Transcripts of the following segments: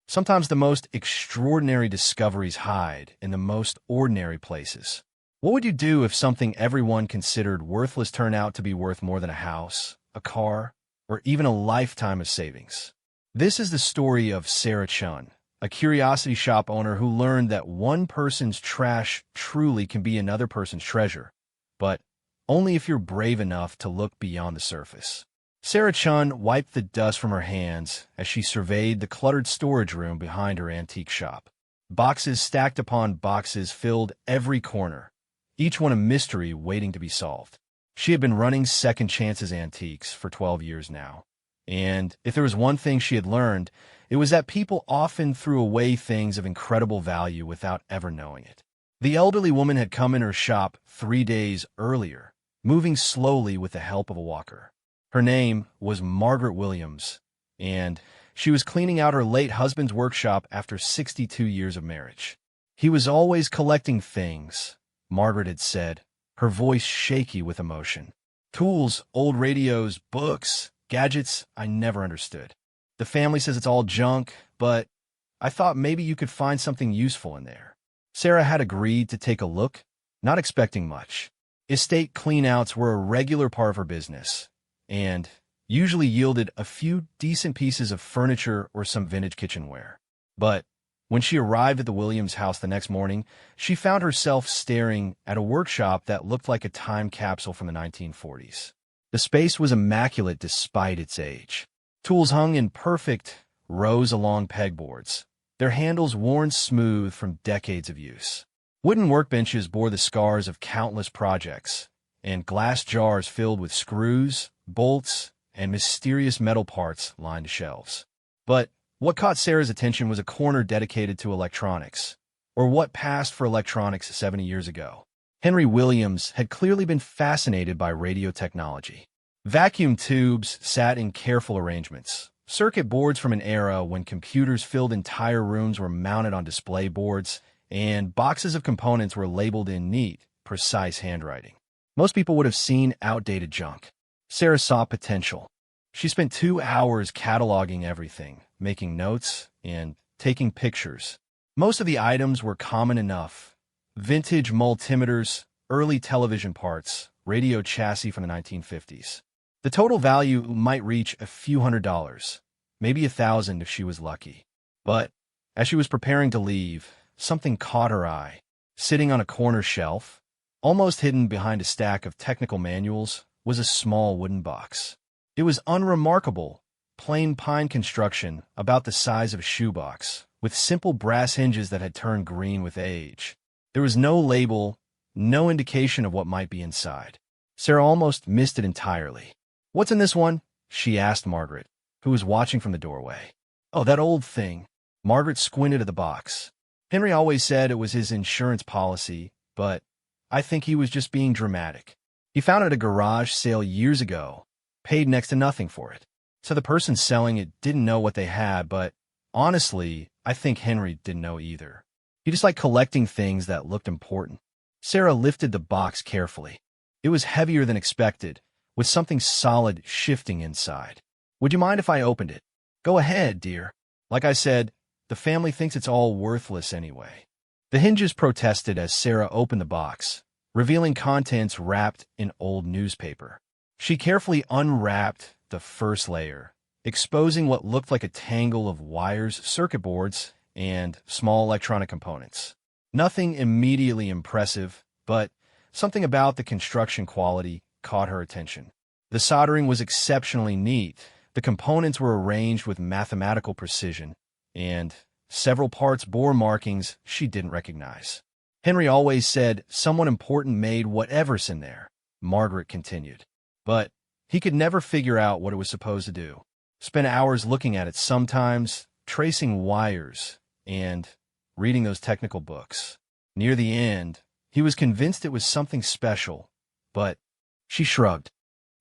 Sometimes the most extraordinary discoveries hide in the most ordinary places. What would you do if something everyone considered worthless turned out to be worth more than a house, a car, or even a lifetime of savings? This is the story of Sarah Chun, a curiosity shop owner who learned that one person's trash truly can be another person's treasure, but only if you're brave enough to look beyond the surface. Sarah Chun wiped the dust from her hands as she surveyed the cluttered storage room behind her antique shop. Boxes stacked upon boxes filled every corner, each one a mystery waiting to be solved. She had been running Second Chances Antiques for 12 years now, and if there was one thing she had learned, it was that people often threw away things of incredible value without ever knowing it. The elderly woman had come in her shop 3 days earlier, moving slowly with the help of a walker. Her name was Margaret Williams, and she was cleaning out her late husband's workshop after 62 years of marriage. He was always collecting things, Margaret had said, her voice shaky with emotion. Tools, old radios, books, gadgets I never understood. The family says it's all junk, but I thought maybe you could find something useful in there. Sarah had agreed to take a look, not expecting much. Estate cleanouts were a regular part of her business, and usually yielded a few decent pieces of furniture or some vintage kitchenware. But when she arrived at the Williams house the next morning, she found herself staring at a workshop that looked like a time capsule from the 1940s. The space was immaculate despite its age. Tools hung in perfect rows along pegboards, their handles worn smooth from decades of use. Wooden workbenches bore the scars of countless projects, and glass jars filled with screws, bolts, and mysterious metal parts lined the shelves. But what caught Sarah's attention was a corner dedicated to electronics, or what passed for electronics 70 years ago. Henry Williams had clearly been fascinated by radio technology. Vacuum tubes sat in careful arrangements. Circuit boards from an era when computers filled entire rooms were mounted on display boards, and boxes of components were labeled in neat, precise handwriting. Most people would have seen outdated junk. Sarah saw potential. She spent 2 hours cataloging everything, making notes, and taking pictures. Most of the items were common enough. Vintage multimeters, early television parts, radio chassis from the 1950s. The total value might reach a few $100s, maybe $1,000 if she was lucky. But as she was preparing to leave, something caught her eye. Sitting on a corner shelf, almost hidden behind a stack of technical manuals, was a small wooden box. It was unremarkable, plain pine construction about the size of a shoebox, with simple brass hinges that had turned green with age. There was no label, no indication of what might be inside. Sarah almost missed it entirely. "What's in this one?" she asked Margaret, who was watching from the doorway. "Oh, that old thing." Margaret squinted at the box. "Henry always said it was his insurance policy, but I think he was just being dramatic. He found it at a garage sale years ago, paid next to nothing for it. So the person selling it didn't know what they had, but honestly, I think Henry didn't know either. He just liked collecting things that looked important." Sarah lifted the box carefully. It was heavier than expected, with something solid shifting inside. "Would you mind if I opened it?" "Go ahead, dear. Like I said, the family thinks it's all worthless anyway." The hinges protested as Sarah opened the box, revealing contents wrapped in old newspaper. She carefully unwrapped the first layer, exposing what looked like a tangle of wires, circuit boards, and small electronic components. Nothing immediately impressive, but something about the construction quality caught her attention. The soldering was exceptionally neat. The components were arranged with mathematical precision, and several parts bore markings she didn't recognize. "Henry always said someone important made whatever's in there," Margaret continued. "But he could never figure out what it was supposed to do. Spent hours looking at it sometimes, tracing wires, and reading those technical books. Near the end, he was convinced it was something special, but..." She shrugged.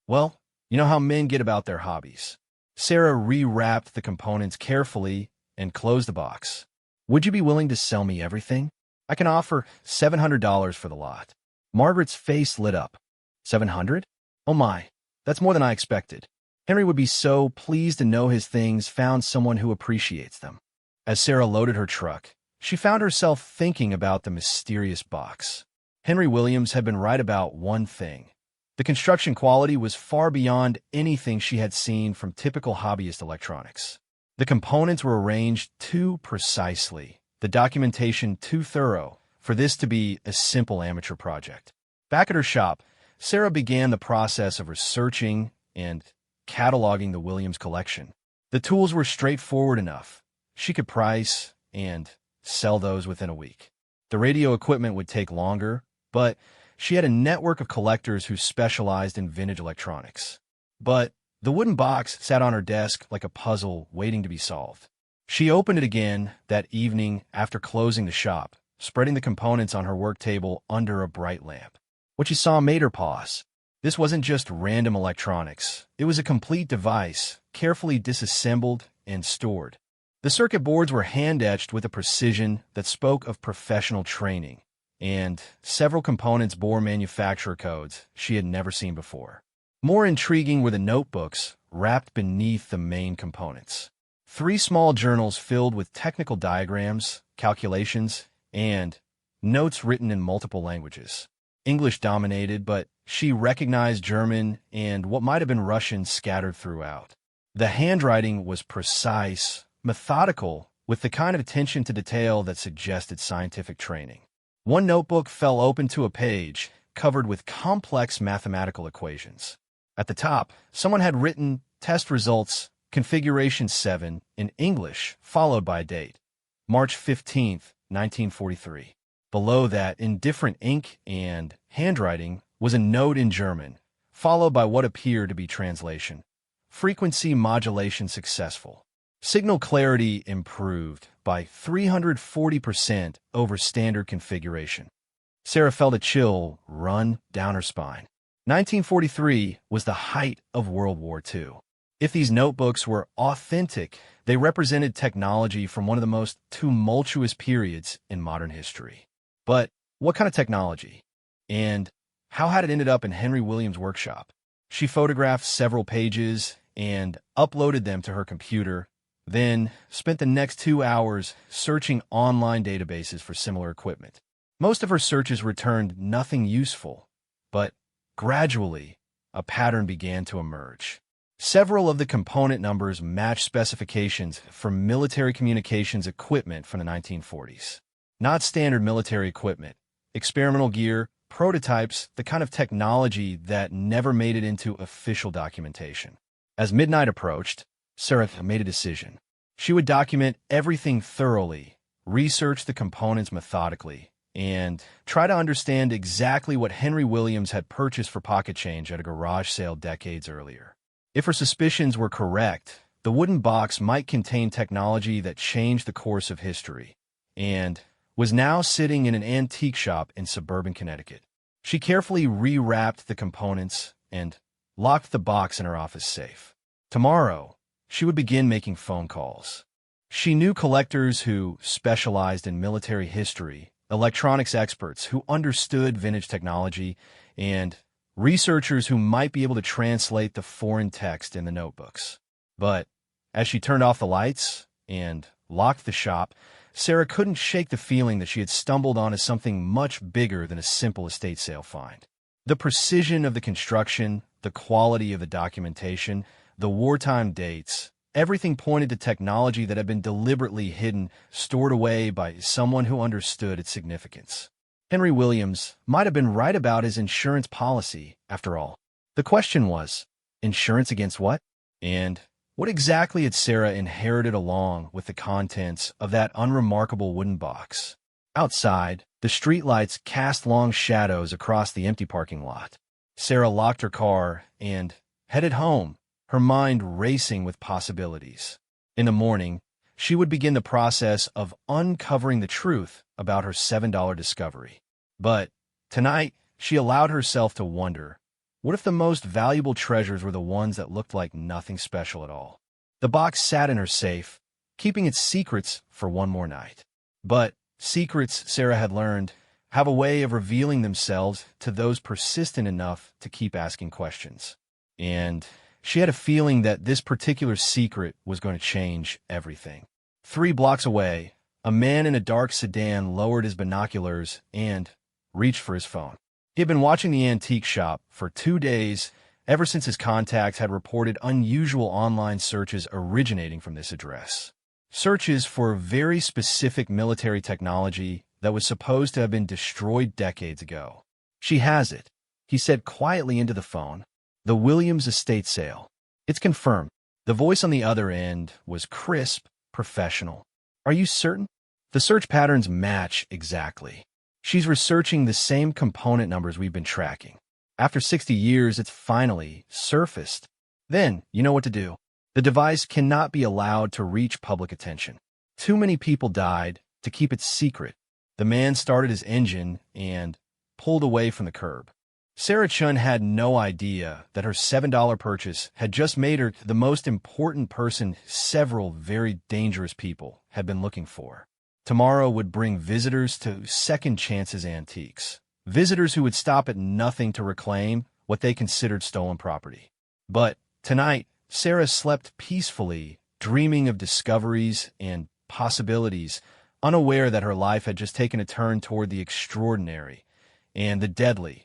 "Well, you know how men get about their hobbies." Sarah rewrapped the components carefully and closed the box. "Would you be willing to sell me everything? I can offer $700 for the lot." Margaret's face lit up. "700? Oh my, that's more than I expected. Henry would be so pleased to know his things found someone who appreciates them." As Sarah loaded her truck, she found herself thinking about the mysterious box. Henry Williams had been right about one thing. The construction quality was far beyond anything she had seen from typical hobbyist electronics. The components were arranged too precisely, the documentation too thorough, for this to be a simple amateur project. Back at her shop, Sarah began the process of researching and cataloging the Williams collection. The tools were straightforward enough. She could price and sell those within a week. The radio equipment would take longer, but she had a network of collectors who specialized in vintage electronics. But the wooden box sat on her desk like a puzzle waiting to be solved. She opened it again that evening after closing the shop, spreading the components on her work table under a bright lamp. What she saw made her pause. This wasn't just random electronics. It was a complete device, carefully disassembled and stored. The circuit boards were hand-etched with a precision that spoke of professional training, and several components bore manufacturer codes she had never seen before. More intriguing were the notebooks wrapped beneath the main components. 3 small journals filled with technical diagrams, calculations, and notes written in multiple languages. English dominated, but she recognized German and what might have been Russian scattered throughout. The handwriting was precise, methodical, with the kind of attention to detail that suggested scientific training. One notebook fell open to a page covered with complex mathematical equations. At the top, someone had written test results, configuration 7, in English, followed by a date, March 15th, 1943. Below that, in different ink and handwriting, was a note in German, followed by what appeared to be translation. Frequency modulation successful. Signal clarity improved by 340% over standard configuration. Sarah felt a chill run down her spine. 1943 was the height of World War II. If these notebooks were authentic, they represented technology from one of the most tumultuous periods in modern history. But what kind of technology? And how had it ended up in Henry Williams' workshop? She photographed several pages and uploaded them to her computer, then spent the next 2 hours searching online databases for similar equipment. Most of her searches returned nothing useful, but gradually, a pattern began to emerge. Several of the component numbers matched specifications for military communications equipment from the 1940s. Not standard military equipment, experimental gear, prototypes, the kind of technology that never made it into official documentation. As midnight approached, Sarah made a decision. She would document everything thoroughly, research the components methodically, and try to understand exactly what Henry Williams had purchased for pocket change at a garage sale decades earlier. If her suspicions were correct, the wooden box might contain technology that changed the course of history, and was now sitting in an antique shop in suburban Connecticut. She carefully rewrapped the components and locked the box in her office safe. Tomorrow, she would begin making phone calls. She knew collectors who specialized in military history, electronics experts who understood vintage technology, and researchers who might be able to translate the foreign text in the notebooks. But as she turned off the lights and locked the shop, Sarah couldn't shake the feeling that she had stumbled onto something much bigger than a simple estate sale find. The precision of the construction, the quality of the documentation, the wartime dates, everything pointed to technology that had been deliberately hidden, stored away by someone who understood its significance. Henry Williams might have been right about his insurance policy, after all. The question was, insurance against what? And what exactly had Sarah inherited along with the contents of that unremarkable wooden box? Outside, the streetlights cast long shadows across the empty parking lot. Sarah locked her car and headed home, her mind racing with possibilities. In the morning, she would begin the process of uncovering the truth about her $7 discovery. But tonight, she allowed herself to wonder, what if the most valuable treasures were the ones that looked like nothing special at all? The box sat in her safe, keeping its secrets for one more night. But secrets, Sarah had learned, have a way of revealing themselves to those persistent enough to keep asking questions. And she had a feeling that this particular secret was going to change everything. 3 blocks away, a man in a dark sedan lowered his binoculars and reached for his phone. He had been watching the antique shop for 2 days, ever since his contacts had reported unusual online searches originating from this address. Searches for very specific military technology that was supposed to have been destroyed decades ago. "She has it," he said quietly into the phone. "The Williams estate sale. It's confirmed." The voice on the other end was crisp, professional. "Are you certain?" "The search patterns match exactly. She's researching the same component numbers we've been tracking. After 60 years, it's finally surfaced. Then, you know what to do. The device cannot be allowed to reach public attention. Too many people died to keep it secret." The man started his engine and pulled away from the curb. Sarah Chun had no idea that her $7 purchase had just made her the most important person several very dangerous people had been looking for. Tomorrow would bring visitors to Second Chances Antiques. Visitors who would stop at nothing to reclaim what they considered stolen property. But tonight, Sarah slept peacefully, dreaming of discoveries and possibilities, unaware that her life had just taken a turn toward the extraordinary and the deadly.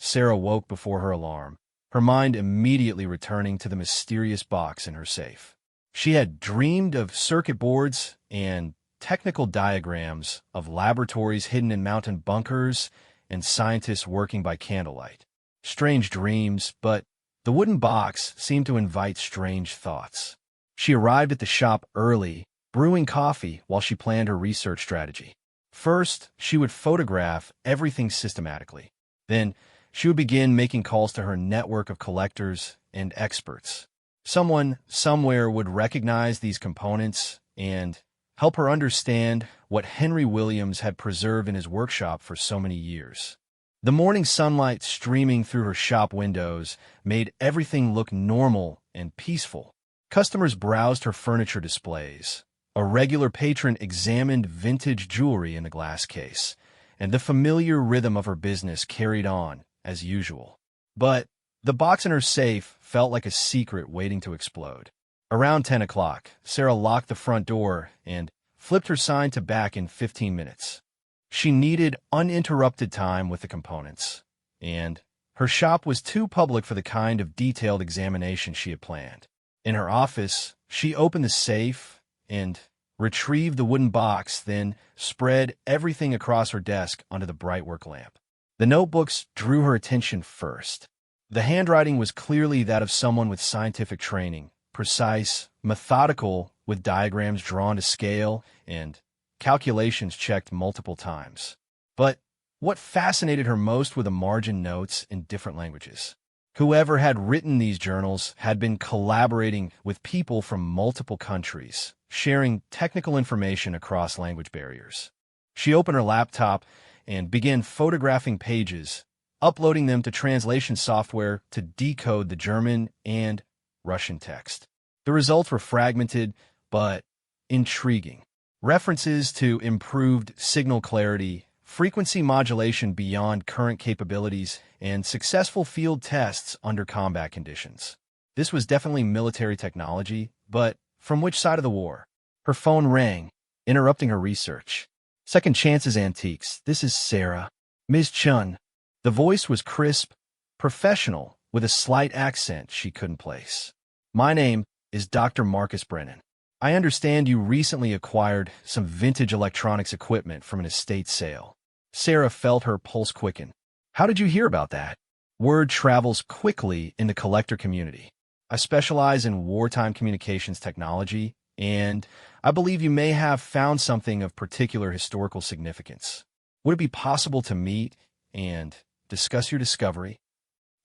Sarah woke before her alarm, her mind immediately returning to the mysterious box in her safe. She had dreamed of circuit boards and technical diagrams of laboratories hidden in mountain bunkers and scientists working by candlelight. Strange dreams, but the wooden box seemed to invite strange thoughts. She arrived at the shop early, brewing coffee while she planned her research strategy. First, she would photograph everything systematically. Then, she would begin making calls to her network of collectors and experts. Someone, somewhere, would recognize these components and help her understand what Henry Williams had preserved in his workshop for so many years. The morning sunlight streaming through her shop windows made everything look normal and peaceful. Customers browsed her furniture displays. A regular patron examined vintage jewelry in the glass case, and the familiar rhythm of her business carried on as usual. But the box in her safe felt like a secret waiting to explode. Around 10 o'clock, Sarah locked the front door and flipped her sign to back in 15 minutes. She needed uninterrupted time with the components, and her shop was too public for the kind of detailed examination she had planned. In her office, she opened the safe and retrieved the wooden box, then spread everything across her desk onto the bright work lamp. The notebooks drew her attention first. The handwriting was clearly that of someone with scientific training, precise, methodical, with diagrams drawn to scale and calculations checked multiple times. But what fascinated her most were the margin notes in different languages. Whoever had written these journals had been collaborating with people from multiple countries, sharing technical information across language barriers. She opened her laptop and began photographing pages, uploading them to translation software to decode the German and Russian text. The results were fragmented but intriguing. References to improved signal clarity, frequency modulation beyond current capabilities, and successful field tests under combat conditions. This was definitely military technology, but from which side of the war? Her phone rang, interrupting her research. Second Chances Antiques, this is Sarah. Ms. Chun. The voice was crisp, professional, with a slight accent she couldn't place. My name is Dr. Marcus Brennan. I understand you recently acquired some vintage electronics equipment from an estate sale. Sarah felt her pulse quicken. How did you hear about that? Word travels quickly in the collector community. I specialize in wartime communications technology, and I believe you may have found something of particular historical significance. Would it be possible to meet and discuss your discovery?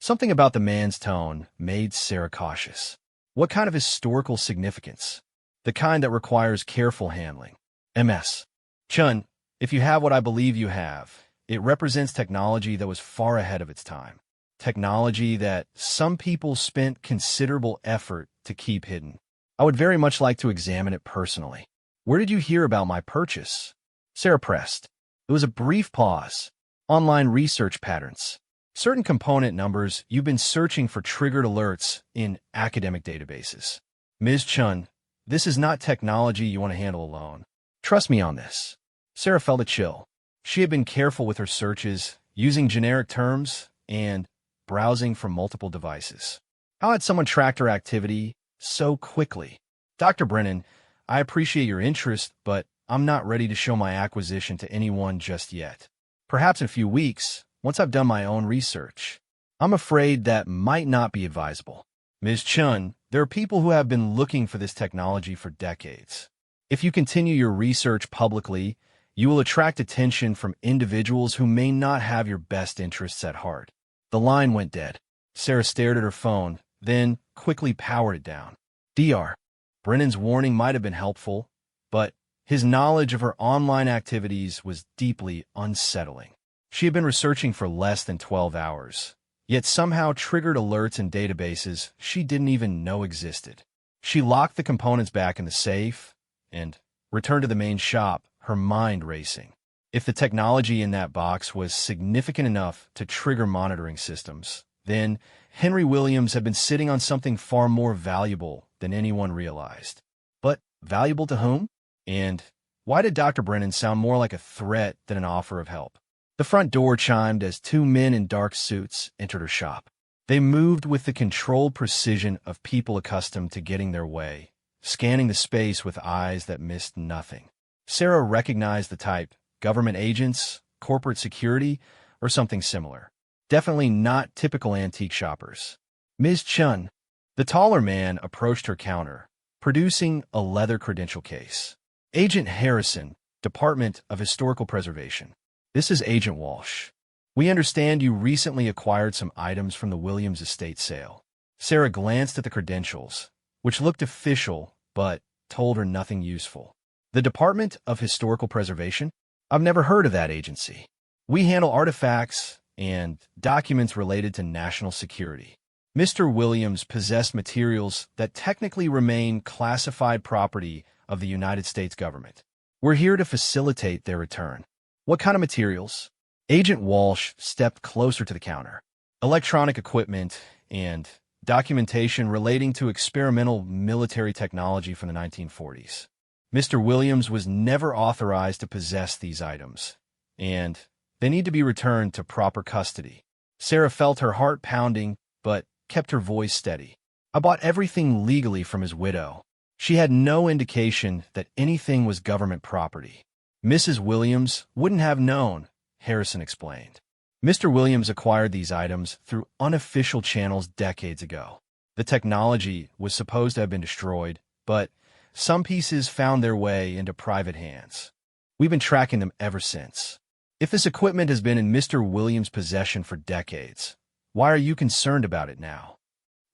Something about the man's tone made Sarah cautious. What kind of historical significance? The kind that requires careful handling. MS. Chun, if you have what I believe you have, it represents technology that was far ahead of its time. Technology that some people spent considerable effort to keep hidden. I would very much like to examine it personally. Where did you hear about my purchase? Sarah pressed. There was a brief pause. Online research patterns. Certain component numbers you've been searching for triggered alerts in academic databases. Ms. Chun, This is not technology you want to handle alone. Trust me on this. Sarah felt a chill. She had been careful with her searches, using generic terms and browsing from multiple devices. How had someone tracked her activity so quickly? Dr. Brennan, I appreciate your interest, but I'm not ready to show my acquisition to anyone just yet. Perhaps in a few weeks, once I've done my own research. I'm afraid that might not be advisable. Ms. Chun, there are people who have been looking for this technology for decades. If you continue your research publicly, you will attract attention from individuals who may not have your best interests at heart. The line went dead. Sarah stared at her phone, then quickly powered it down. Dr. Brennan's warning might have been helpful, but his knowledge of her online activities was deeply unsettling. She had been researching for less than 12 hours, yet somehow triggered alerts in databases she didn't even know existed. She locked the components back in the safe and returned to the main shop, her mind racing. If the technology in that box was significant enough to trigger monitoring systems, then Henry Williams had been sitting on something far more valuable than anyone realized. But valuable to whom? And why did Dr. Brennan sound more like a threat than an offer of help? The front door chimed as two men in dark suits entered her shop. They moved with the controlled precision of people accustomed to getting their way, scanning the space with eyes that missed nothing. Sarah recognized the type: government agents, corporate security, or something similar. Definitely not typical antique shoppers. Ms. Chun, the taller man, approached her counter, producing a leather credential case. Agent Harrison, Department of Historical Preservation. This is Agent Walsh. We understand you recently acquired some items from the Williams estate sale. Sarah glanced at the credentials, which looked official, but told her nothing useful. The Department of Historical Preservation? I've never heard of that agency. We handle artifacts and documents related to national security. Mr. Williams possessed materials that technically remain classified property of the United States government. We're here to facilitate their return. What kind of materials? Agent Walsh stepped closer to the counter. Electronic equipment and documentation relating to experimental military technology from the 1940s. Mr. Williams was never authorized to possess these items, and they need to be returned to proper custody. Sarah felt her heart pounding, but kept her voice steady. I bought everything legally from his widow. She had no indication that anything was government property. Mrs. Williams wouldn't have known, Harrison explained. Mr. Williams acquired these items through unofficial channels decades ago. The technology was supposed to have been destroyed, but some pieces found their way into private hands. We've been tracking them ever since. If this equipment has been in Mr. Williams' possession for decades, why are you concerned about it now?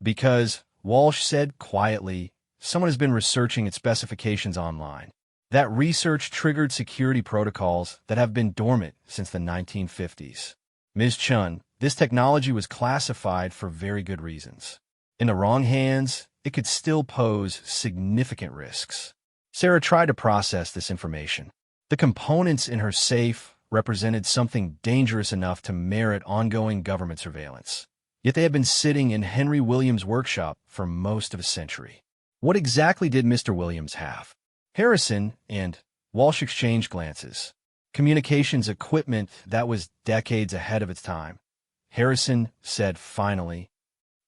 Because, Walsh said quietly, someone has been researching its specifications online. That research triggered security protocols that have been dormant since the 1950s. Ms. Chun, this technology was classified for very good reasons. In the wrong hands, it could still pose significant risks. Sarah tried to process this information. The components in her safe represented something dangerous enough to merit ongoing government surveillance. Yet they had been sitting in Henry Williams' workshop for most of a century. What exactly did Mr. Williams have? Harrison and Walsh exchanged glances. Communications equipment that was decades ahead of its time. Harrison said finally,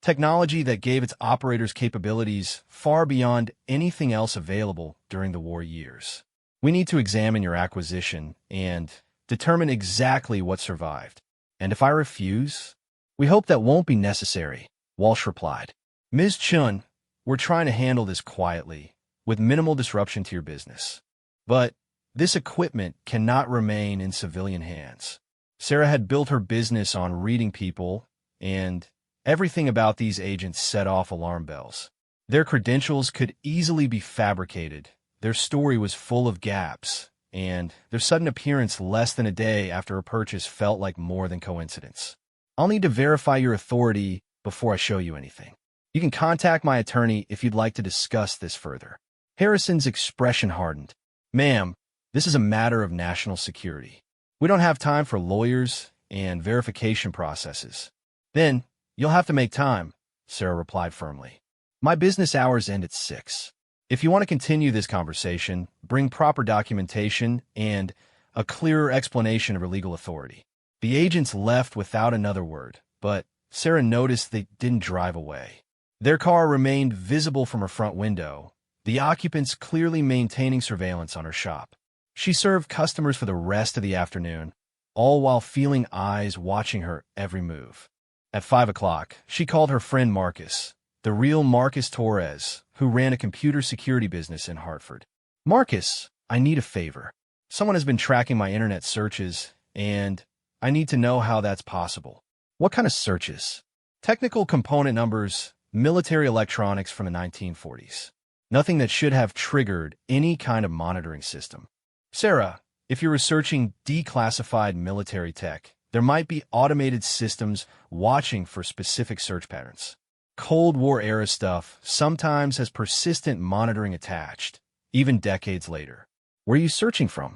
technology that gave its operators capabilities far beyond anything else available during the war years. We need to examine your acquisition and determine exactly what survived. And if I refuse, we hope that won't be necessary, Walsh replied. Ms. Chun, we're trying to handle this quietly, with minimal disruption to your business. But this equipment cannot remain in civilian hands. Sarah had built her business on reading people, and everything about these agents set off alarm bells. Their credentials could easily be fabricated. Their story was full of gaps, and their sudden appearance less than a day after a purchase felt like more than coincidence. I'll need to verify your authority before I show you anything. You can contact my attorney if you'd like to discuss this further. Harrison's expression hardened. Ma'am, this is a matter of national security. We don't have time for lawyers and verification processes. Then, you'll have to make time, Sarah replied firmly. My business hours end at 6. If you want to continue this conversation, bring proper documentation and a clearer explanation of her legal authority. The agents left without another word, but Sarah noticed they didn't drive away. Their car remained visible from her front window, the occupants clearly maintaining surveillance on her shop. She served customers for the rest of the afternoon, all while feeling eyes watching her every move. At 5 o'clock, she called her friend Marcus, the real Marcus Torres, who ran a computer security business in Hartford. Marcus, I need a favor. Someone has been tracking my internet searches, and I need to know how that's possible. What kind of searches? Technical component numbers, military electronics from the 1940s. Nothing that should have triggered any kind of monitoring system. Sarah, if you're researching declassified military tech, there might be automated systems watching for specific search patterns. Cold War-era stuff sometimes has persistent monitoring attached, even decades later. Where are you searching from?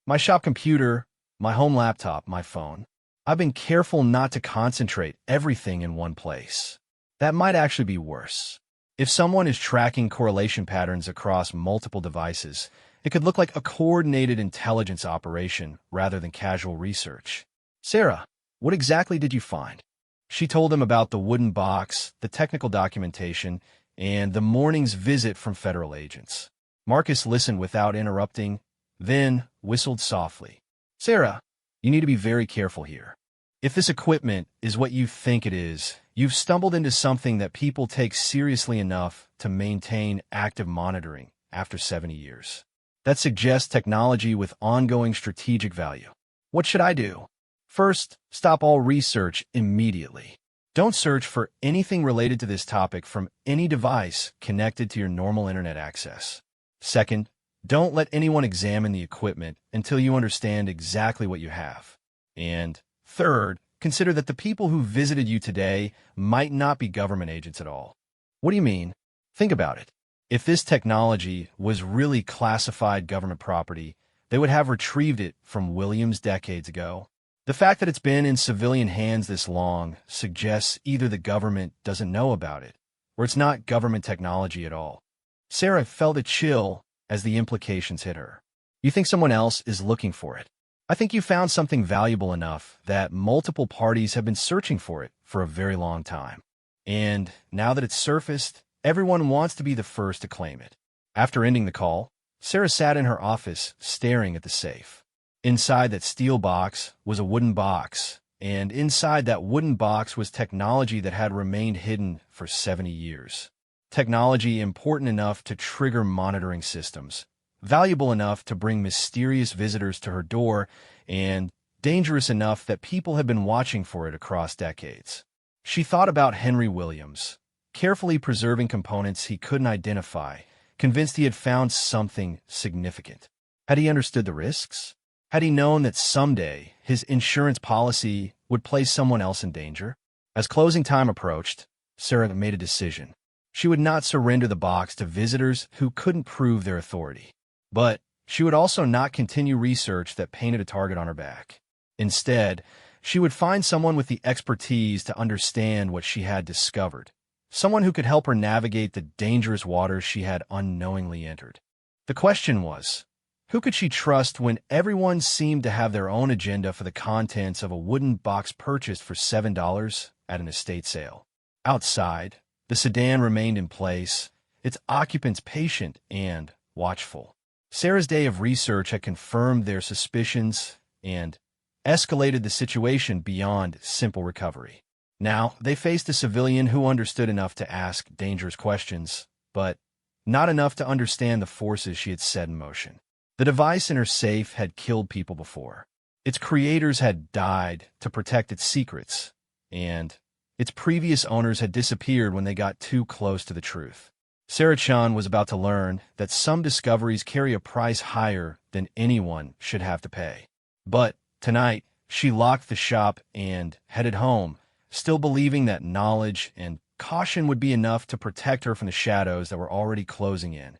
My shop computer, my home laptop, my phone. I've been careful not to concentrate everything in one place. That might actually be worse. If someone is tracking correlation patterns across multiple devices, it could look like a coordinated intelligence operation rather than casual research. Sarah, what exactly did you find? She told him about the wooden box, the technical documentation, and the morning's visit from federal agents. Marcus listened without interrupting, then whistled softly. Sarah, you need to be very careful here. If this equipment is what you think it is, you've stumbled into something that people take seriously enough to maintain active monitoring after 70 years. That suggests technology with ongoing strategic value. What should I do? First, stop all research immediately. Don't search for anything related to this topic from any device connected to your normal internet access. Second, don't let anyone examine the equipment until you understand exactly what you have. And third, consider that the people who visited you today might not be government agents at all. What do you mean? Think about it. If this technology was really classified government property, they would have retrieved it from Williams decades ago. The fact that it's been in civilian hands this long suggests either the government doesn't know about it, or it's not government technology at all. Sarah felt a chill as the implications hit her. You think someone else is looking for it. I think you found something valuable enough that multiple parties have been searching for it for a very long time. And now that it's surfaced, everyone wants to be the first to claim it. After ending the call, Sarah sat in her office staring at the safe. Inside that steel box was a wooden box, and inside that wooden box was technology that had remained hidden for 70 years. Technology important enough to trigger monitoring systems, valuable enough to bring mysterious visitors to her door, and dangerous enough that people have been watching for it across decades. She thought about Henry Williams, carefully preserving components he couldn't identify, convinced he had found something significant. Had he understood the risks? Had he known that someday his insurance policy would place someone else in danger? As closing time approached, Sarah made a decision. She would not surrender the box to visitors who couldn't prove their authority. But she would also not continue research that painted a target on her back. Instead, she would find someone with the expertise to understand what she had discovered, someone who could help her navigate the dangerous waters she had unknowingly entered. The question was, who could she trust when everyone seemed to have their own agenda for the contents of a wooden box purchased for $7 at an estate sale? Outside, the sedan remained in place, its occupants patient and watchful. Sarah's day of research had confirmed their suspicions and escalated the situation beyond simple recovery. Now, they faced a civilian who understood enough to ask dangerous questions, but not enough to understand the forces she had set in motion. The device in her safe had killed people before. Its creators had died to protect its secrets, and its previous owners had disappeared when they got too close to the truth. Sarah Chan was about to learn that some discoveries carry a price higher than anyone should have to pay. But tonight, she locked the shop and headed home, still believing that knowledge and caution would be enough to protect her from the shadows that were already closing in.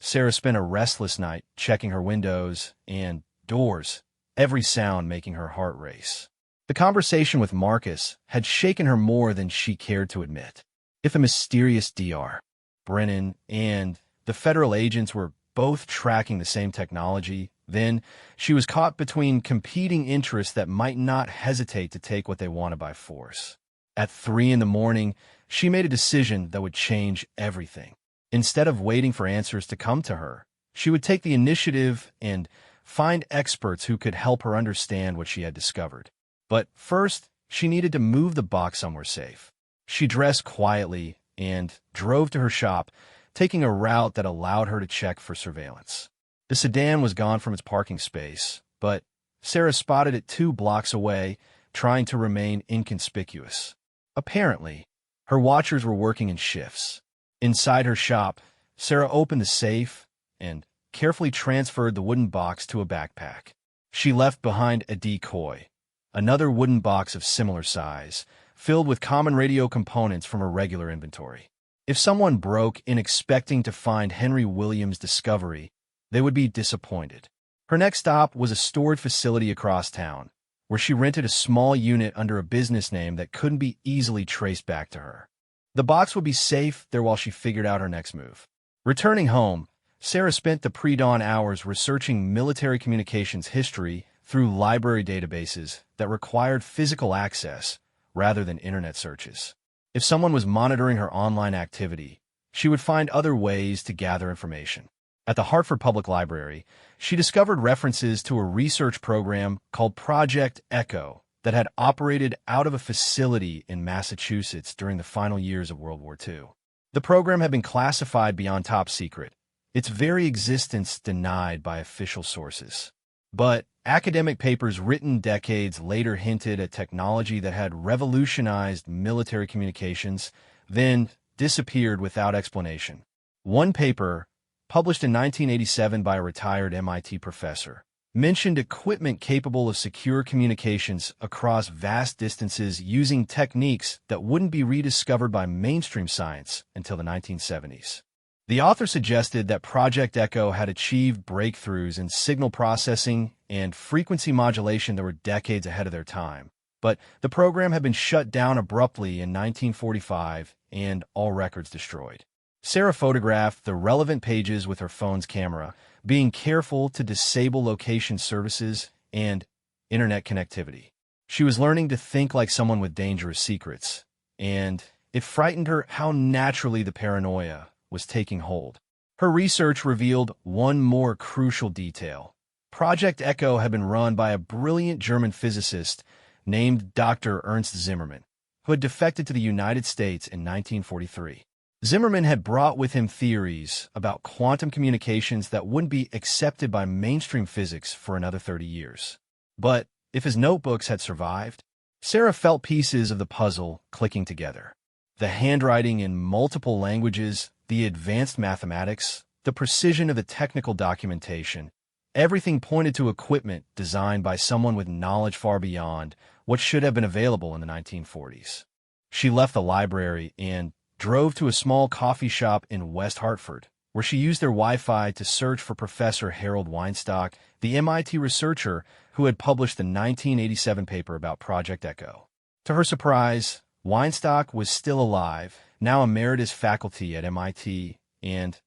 Sarah spent a restless night checking her windows and doors, every sound making her heart race. The conversation with Marcus had shaken her more than she cared to admit. If the mysterious Dr. Brennan and The federal agents were both tracking the same technology. Then, she was caught between competing interests that might not hesitate to take what they wanted by force. At 3 in the morning, she made a decision that would change everything. Instead of waiting for answers to come to her, she would take the initiative and find experts who could help her understand what she had discovered. But first, she needed to move the box somewhere safe. She dressed quietly and drove to her shop, taking a route that allowed her to check for surveillance. The sedan was gone from its parking space, but Sarah spotted it 2 blocks away, trying to remain inconspicuous. Apparently, her watchers were working in shifts. Inside her shop, Sarah opened the safe and carefully transferred the wooden box to a backpack. She left behind a decoy, another wooden box of similar size, filled with common radio components from her regular inventory. If someone broke in expecting to find Henry Williams' discovery, they would be disappointed. Her next stop was a storage facility across town, where she rented a small unit under a business name that couldn't be easily traced back to her. The box would be safe there while she figured out her next move. Returning home, Sarah spent the pre-dawn hours researching military communications history through library databases that required physical access rather than internet searches. If someone was monitoring her online activity, she would find other ways to gather information. At the Hartford Public Library, she discovered references to a research program called Project Echo that had operated out of a facility in Massachusetts during the final years of World War II. The program had been classified beyond top secret, its very existence denied by official sources. But academic papers written decades later hinted at technology that had revolutionized military communications, then disappeared without explanation. One paper, published in 1987 by a retired MIT professor, mentioned equipment capable of secure communications across vast distances using techniques that wouldn't be rediscovered by mainstream science until the 1970s. The author suggested that Project Echo had achieved breakthroughs in signal processing and frequency modulation that were decades ahead of their time, but the program had been shut down abruptly in 1945 and all records destroyed. Sarah photographed the relevant pages with her phone's camera, being careful to disable location services and internet connectivity. She was learning to think like someone with dangerous secrets, and it frightened her how naturally the paranoia was taking hold. Her research revealed one more crucial detail. Project Echo had been run by a brilliant German physicist named Dr. Ernst Zimmermann, who had defected to the United States in 1943. Zimmermann had brought with him theories about quantum communications that wouldn't be accepted by mainstream physics for another 30 years. But if his notebooks had survived, Sarah felt pieces of the puzzle clicking together. The handwriting in multiple languages, the advanced mathematics, the precision of the technical documentation, everything pointed to equipment designed by someone with knowledge far beyond what should have been available in the 1940s. She left the library and drove to a small coffee shop in West Hartford, where she used their Wi-Fi to search for Professor Harold Weinstock, the MIT researcher who had published the 1987 paper about Project Echo. To her surprise, Weinstock was still alive, now emeritus faculty at MIT and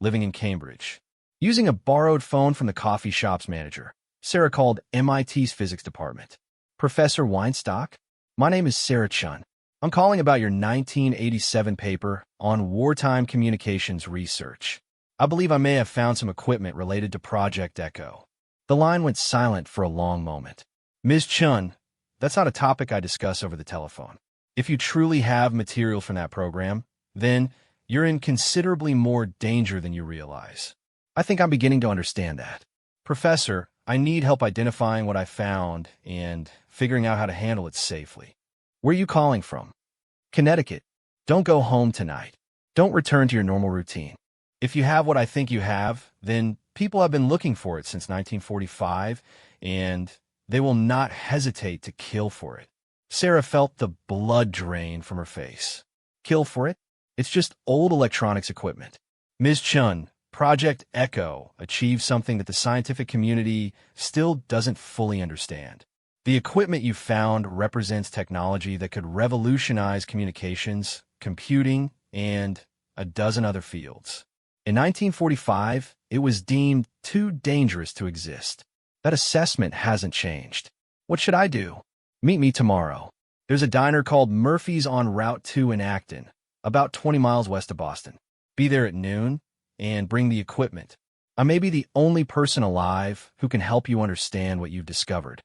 living in Cambridge. Using a borrowed phone from the coffee shop's manager, Sarah called MIT's physics department. "Professor Weinstock? My name is Sarah Chun. I'm calling about your 1987 paper on wartime communications research. I believe I may have found some equipment related to Project Echo." The line went silent for a long moment. "Ms. Chun, that's not a topic I discuss over the telephone. If you truly have material from that program, then you're in considerably more danger than you realize." "I think I'm beginning to understand that. Professor, I need help identifying what I found and figuring out how to handle it safely." "Where are you calling from?" "Connecticut. Don't go home tonight. Don't return to your normal routine. If you have what I think you have, then people have been looking for it since 1945, and they will not hesitate to kill for it." Sarah felt the blood drain from her face. "Kill for it? It's just old electronics equipment." "Ms. Chun, Project Echo achieved something that the scientific community still doesn't fully understand. The equipment you found represents technology that could revolutionize communications, computing, and a dozen other fields. In 1945, it was deemed too dangerous to exist. That assessment hasn't changed. What should I do? Meet me tomorrow. There's a diner called Murphy's on Route 2 in Acton, about 20 miles west of Boston. Be there at noon, and bring the equipment. I may be the only person alive who can help you understand what you've discovered.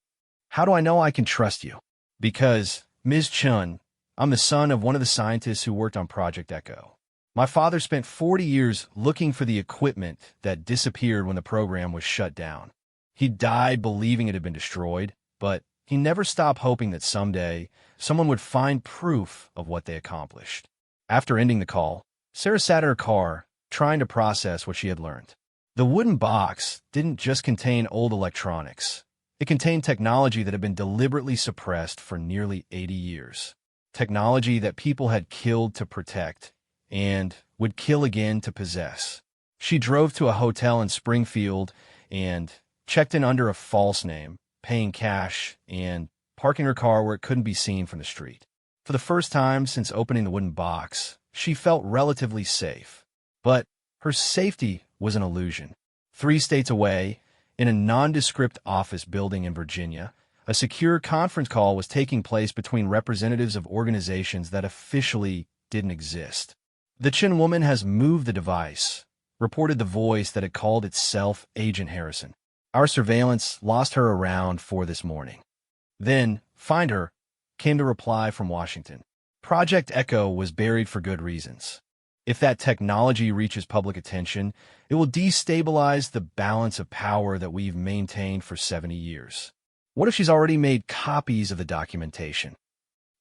How do I know I can trust you? Because, Ms. Chun, I'm the son of one of the scientists who worked on Project Echo. My father spent 40 years looking for the equipment that disappeared when the program was shut down. He died believing it had been destroyed, but he never stopped hoping that someday someone would find proof of what they accomplished. After ending the call, Sarah sat in her car, trying to process what she had learned. The wooden box didn't just contain old electronics. It contained technology that had been deliberately suppressed for nearly 80 years. Technology that people had killed to protect and would kill again to possess. She drove to a hotel in Springfield and checked in under a false name, paying cash and parking her car where it couldn't be seen from the street. For the first time since opening the wooden box, she felt relatively safe. But her safety was an illusion. 3 states away, in a nondescript office building in Virginia, a secure conference call was taking place between representatives of organizations that officially didn't exist. The Chin woman has moved the device, reported the voice that had called itself Agent Harrison. Our surveillance lost her around 4 this morning. Then, find her, came the reply from Washington. Project Echo was buried for good reasons. If that technology reaches public attention, it will destabilize the balance of power that we've maintained for 70 years. What if she's already made copies of the documentation?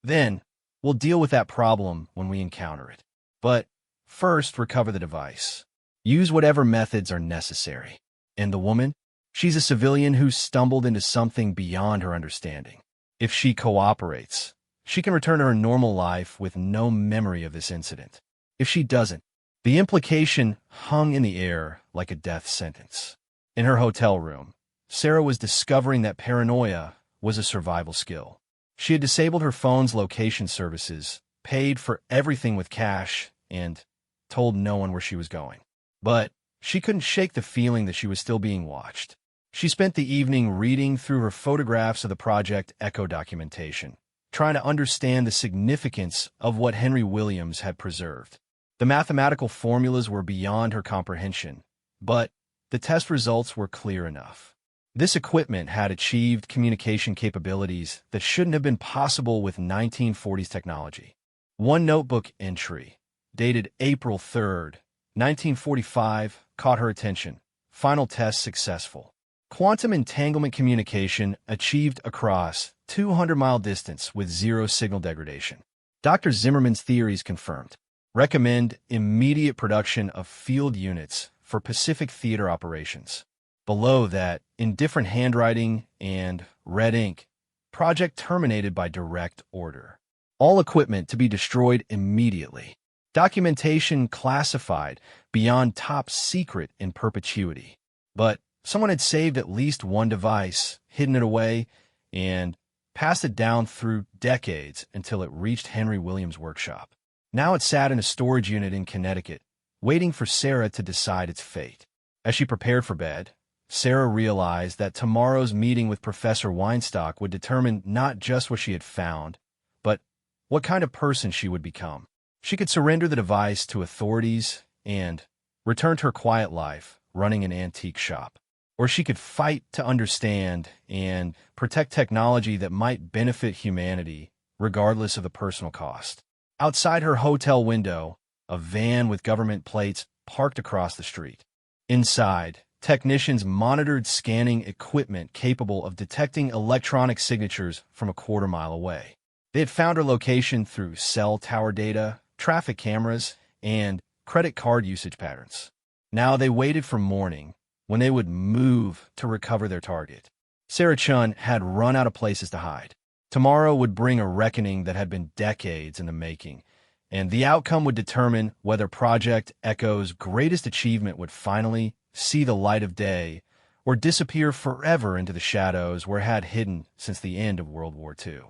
Then, we'll deal with that problem when we encounter it. But first, recover the device. Use whatever methods are necessary. And the woman? She's a civilian who stumbled into something beyond her understanding. If she cooperates, she can return to her normal life with no memory of this incident. If she doesn't, the implication hung in the air like a death sentence. In her hotel room, Sarah was discovering that paranoia was a survival skill. She had disabled her phone's location services, paid for everything with cash, and told no one where she was going. But she couldn't shake the feeling that she was still being watched. She spent the evening reading through her photographs of the Project Echo documentation, trying to understand the significance of what Henry Williams had preserved. The mathematical formulas were beyond her comprehension, but the test results were clear enough. This equipment had achieved communication capabilities that shouldn't have been possible with 1940s technology. One notebook entry, dated April 3rd, 1945, caught her attention. Final test successful. Quantum entanglement communication achieved across 200-mile distance with 0 signal degradation. Dr. Zimmerman's theories confirmed. Recommend immediate production of field units for Pacific Theater operations. Below that, in different handwriting and red ink, project terminated by direct order. All equipment to be destroyed immediately. Documentation classified beyond top secret in perpetuity. But someone had saved at least one device, hidden it away, and passed it down through decades until it reached Henry Williams' workshop. Now it sat in a storage unit in Connecticut, waiting for Sarah to decide its fate. As she prepared for bed, Sarah realized that tomorrow's meeting with Professor Weinstock would determine not just what she had found, but what kind of person she would become. She could surrender the device to authorities and return to her quiet life, running an antique shop. Or she could fight to understand and protect technology that might benefit humanity, regardless of the personal cost. Outside her hotel window, a van with government plates parked across the street. Inside, technicians monitored scanning equipment capable of detecting electronic signatures from a quarter-mile away. They had found her location through cell tower data, traffic cameras, and credit card usage patterns. Now they waited for morning, when they would move to recover their target. Sarah Chun had run out of places to hide. Tomorrow would bring a reckoning that had been decades in the making, and the outcome would determine whether Project Echo's greatest achievement would finally see the light of day or disappear forever into the shadows where it had hidden since the end of World War II.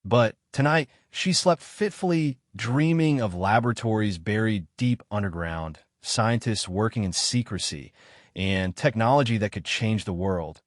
But tonight, she slept fitfully, dreaming of laboratories buried deep underground, scientists working in secrecy, and technology that could change the world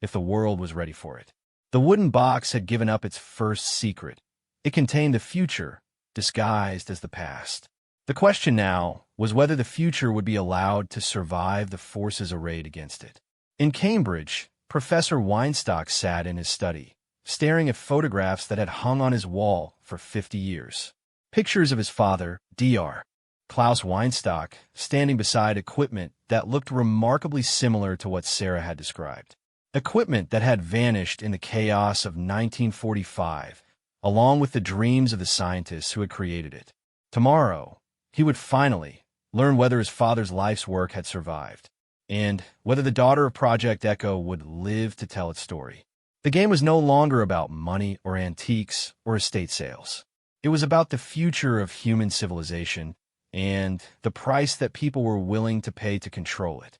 if the world was ready for it. The wooden box had given up its first secret. It contained the future, disguised as the past. The question now was whether the future would be allowed to survive the forces arrayed against it. In Cambridge, Professor Weinstock sat in his study, staring at photographs that had hung on his wall for 50 years. Pictures of his father, Dr. Klaus Weinstock, standing beside equipment that looked remarkably similar to what Sarah had described. Equipment that had vanished in the chaos of 1945, along with the dreams of the scientists who had created it. Tomorrow, he would finally learn whether his father's life's work had survived, and whether the daughter of Project Echo would live to tell its story. The game was no longer about money or antiques or estate sales. It was about the future of human civilization and the price that people were willing to pay to control it.